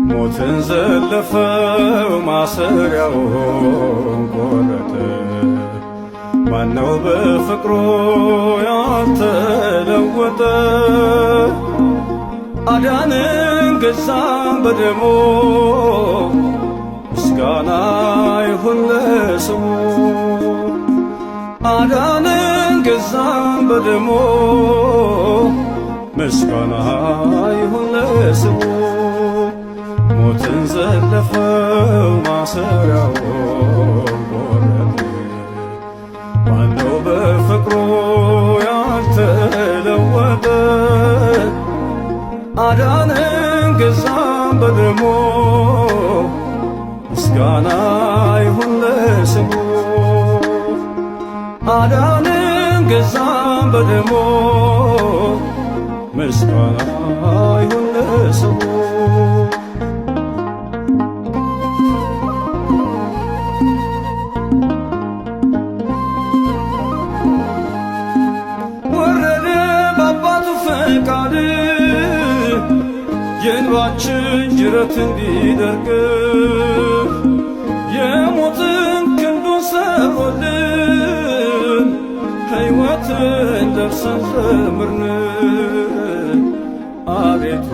ሞትን ዘለፈው ማሰሪያውን ቆረጠ። ማነው በፍቅሩ ያልተለወጠ? አዳንን ገዛን በደሙ ምስጋና ይሁን ለስሙ። አዳንን ገዛን በደሙ ምስጋና ይሁን ለስሙ። ሞትን ዘለፈው ማሰሪያውን ቆረጠ። ማነው በፍቅሩ ያልተለወጠ? አዳንን ገዛን በደሙ ምስጋና ይሁን ለስሙ። አዳንን ገዛን በደሙ ምስጋና ይሁን ለስሙ። ወረደ በአባቱ ፈቃድ የእንባችን ጅረት እንዲደርቅ የሞትን ክንዱን ሰብሮልን ሕይወትን ለብሰን ዘምርን አቤቱ